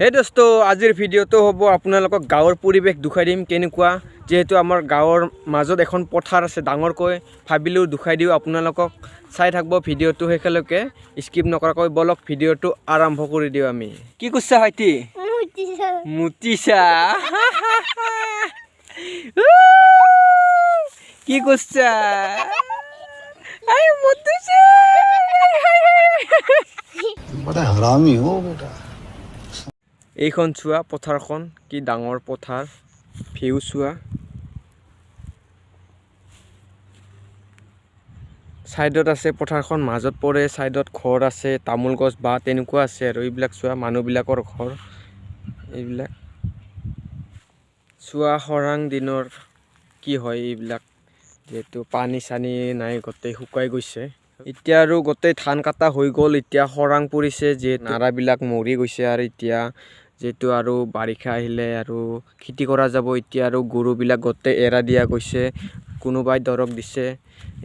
হে দোস্ত আজিৰ ভিডিঅ'টো হ'ব আপোনালোকক গাঁৱৰ পৰিৱেশ দুখাই দিম কেনেকুৱা যেহেতু আমাৰ গাঁৱৰ মাজত এখন পথাৰ আছে ডাঙৰকৈ ভাবিলোঁ দুখাই দিওঁ আপোনালোকক চাই থাকব ভিডিঅ'টো শেষলৈকে স্কিপ নকৰাকৈ বলক ভিডিঅ'টো আৰম্ভ কৰি দিওঁ আমি কি কৈছা ভাইটি মুতিছা কি কৈছা আই মুতিছা बड़ा हरामी हो बेटा এইখন চোৱা পথাৰখন কি ডাঙৰ পথাৰ ভিউ চোৱা সাইডত আছে পথাৰখন মাজত পৰে সাইডত ঘৰ আছে তামোল গছ বা তেনেকুৱা আছে আৰু এইবিলাক চোৱা মানুহবিলাকৰ ঘৰ এইবিলাক চোৱা খৰাং দিনৰ কি হয় এইবিলাক যেহেতু পানী চানী নাই গোটেই শুকাই গৈছে এতিয়া আৰু গোটেই ধান কাটা হৈ গ'ল এতিয়া খৰাং পৰিছে যে নাৰাবিলাক মৰি গৈছে আৰু এতিয়া যেহেতু আৰু বাৰিষা আহিলে আৰু খেতি কৰা যাব এতিয়া আৰু গৰুবিলাক গোটেই এৰা দিয়া গৈছে কোনোবাই দৰক দিছে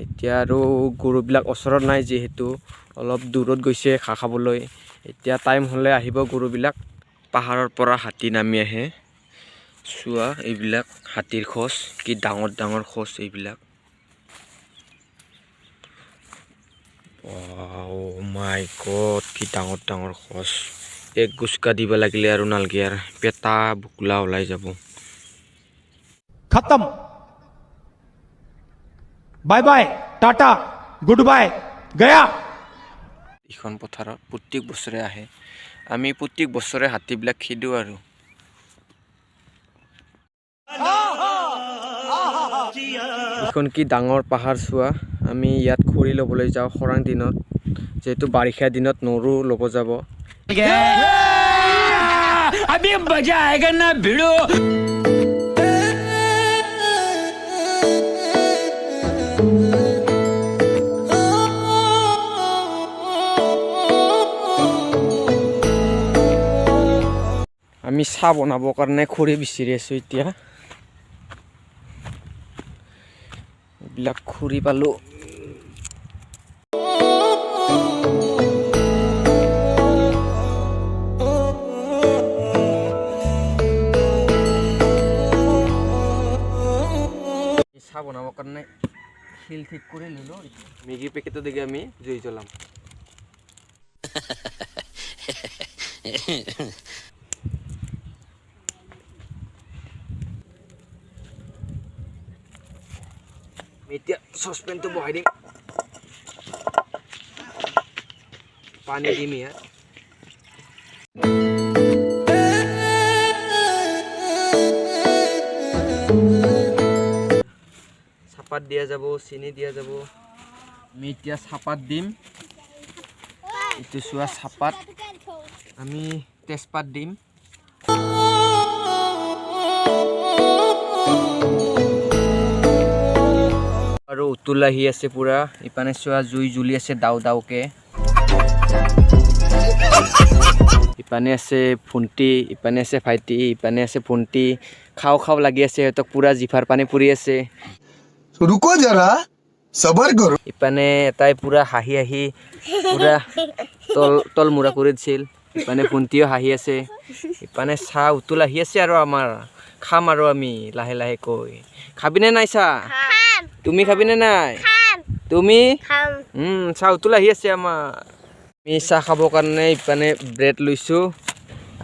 এতিয়া আৰু গৰুবিলাক ওচৰত নাই যেহেতু অলপ দূৰত গৈছে ঘাঁহ খাবলৈ এতিয়া টাইম হ'লে আহিব গৰুবিলাক পাহাৰৰ পৰা হাতী নামি আহে চোৱা এইবিলাক হাতীৰ খোজ কি ডাঙৰ ডাঙৰ খোজ এইবিলাক ও মাই গড কি ডাঙৰ ডাঙৰ খোজ এক গুচকা দিব লাগিলে আৰু নালগে আৰু পেটা বুকলা ওলাই যাব खत्म bye bye tata good bye गया এইখন পথাৰত প্ৰত্যেক বছৰে আহে আমি প্ৰত্যেক বছৰে হাতীবিলাক খেদো আৰু এইখন কি ডাঙৰ পাহাৰ চোৱা আমি ইয়াত খৰি ল'বলৈ যাওঁ খৰাং দিনত যেহেতু বাৰিষা দিনত নৰু ল'ব যাব अभी मजा आएगा ना भिड़ो আমি চাহ বনাবৰ কাৰণে খৰি বিচাৰি আছোঁ এতিয়া এইবিলাক খৰি পালোঁ চাহ বনাবৰ কাৰণে শিল ঠিক কৰি ল'লোঁ মেগী পেকেটত দেখি আমি জুই জ্বলাম এতিয়া চচপেনটো বহাই দিম পানী দিম ইয়াত চাপাত দিয়া যাব চেনি দিয়া যাব আমি এতিয়া চাপাত দিম এইটো চোৱা চাপাত আমি তেজপাত দিম আৰু উতল আহি আছে পুৰা ইপানে চোৱা জুই জ্বলি আছে দাও দাওকে ইপানে আছে ভণ্টি ইপানে আছে ভাইটি ইপানে আছে ভণ্টি খাও খাও লাগি আছে সিহঁতক পুৰা জিভাৰ পানী পৰি আছে रुको जरा सबर करो ইপানে এটাই পুৰা হাঁহি হাঁহি পুৰা তল মূৰা কৰি দিছিল ইপানে ভণ্টিও হাঁহি আছে ইপানে চাহ উতল আহি আছে আৰু আমাৰ খাম আৰু আমি লাহে লাহে কৈ খাবিনে নাই চাহ তুমি খাবিনে নাই তুমি চাহ উতল আহি আছে আমাৰ আমি চাহ খাবৰ কাৰণে ইপানে ব্ৰেড লৈছোঁ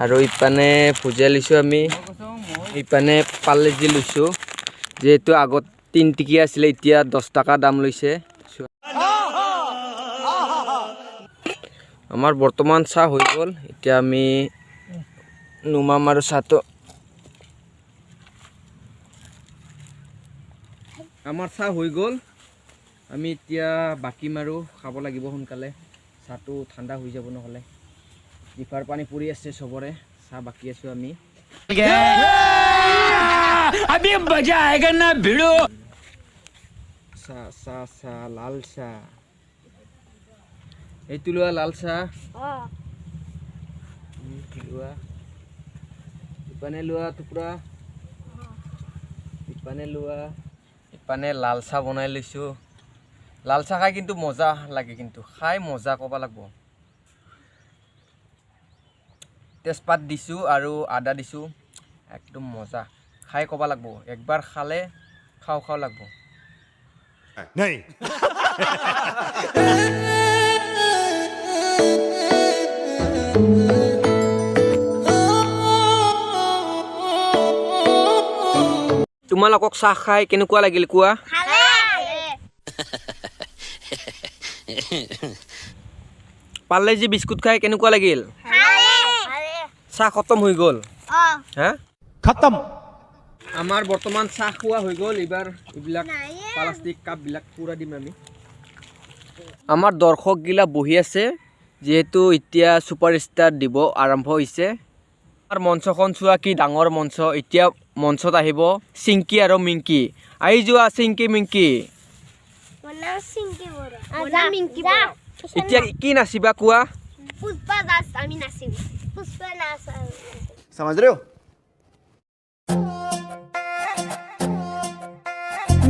আৰু ইপানে ভুজিয়া লৈছোঁ আমি ইপানে পাৰ্লেজি লৈছোঁ যেহেতু আগত 3 টকীয়া আছিলে এতিয়া 10 টকা দাম লৈছে আমাৰ বৰ্তমান চাহ হৈ গ'ল এতিয়া আমি নুমাম আৰু চাহটো আমাৰ চাহ হৈ গ'ল আমি এতিয়া বাকি মাৰো খাব লাগিব সোনকালে চাহটো ঠাণ্ডা হৈ যাব নহ'লে জিভাৰ পানী পৰি আছে চবৰে চাহ বাকি আছো আমি अभी मजा आएगा ना भिड़ो চাহ চাহ চাহ লাল চাহ এইটো লোৱা লাল চাহ লোৱা ইপানে লোৱা টুকুৰা ইপানে লোৱা ইপানে লাল চাহ বনাই লৈছোঁ লাল চাহ খাই কিন্তু মজা লাগে কিন্তু খাই মজা ক'ব লাগিব তেজপাত দিছোঁ আৰু আদা দিছোঁ একদম মজা খাই ক'ব লাগিব একবাৰ খালে খাওঁ খাওঁ লাগিব नहीं তোমালোকক চাহ খাই কেনেকুৱা লাগিল কোৱা পাৰ্লেজি বিস্কুট খাই কেনেকুৱা লাগিল চাহ খতম হৈ গ'ল হা खत्म আমাৰ বৰ্তমান চাহ খোৱা হৈ গ'ল এইবাৰ এইবিলাক প্লাষ্টিক কাপবিলাক পুৰা দিম আমি আমাৰ দৰ্শকগিলা বহি আছে যিহেতু এতিয়া ছুপাৰষ্টাৰ দিব আৰম্ভ হৈছে আমাৰ মঞ্চখন চোৱা কি ডাঙৰ মঞ্চ এতিয়া মঞ্চত আহিব চিংকি আৰু মিংকি আহি যোৱা চিংকি মিংকি এতিয়া কি নাচিবা কোৱা समझ रहे हो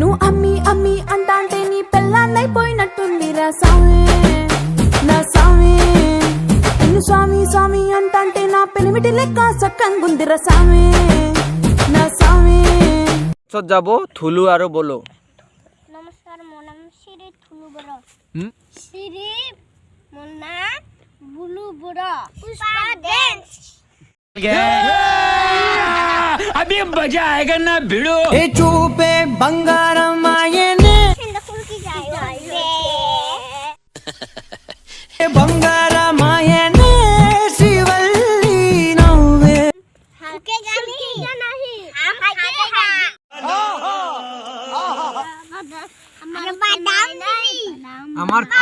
నువ్వు అమ్మి అమ్మి అంటాంటే నీ పెళ్ళాన్నైపోయినట్టుందిరా సామి నా సామి నిన్ను స్వామి స్వామి అంటాంటే నా పెనిమిటి లెక్క సక్కంగుందిరా సామి నా సామి মঞ্চত যাব থুলু আৰু বলো নমস্কাৰ মোৰ নাম শ্ৰী থুলু বৰা হুম? শ্ৰী মোৰ নাম বুলু বৰা পুষ্পা ডেন্স अभी मजा आएगा ना भिड़ो ఏ చూపే బంగారం ఆయనే ফুলকি যায় బంగారం ఆయనే శివల్లి నవ్వే হালকে জানি নাহি আম খাইতে হ্যাঁ আমার বাদাম নাই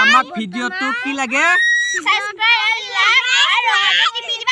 আমাক ভিডিঅ'টো কি লাগে সাবস্ক্রাইব লাইক আর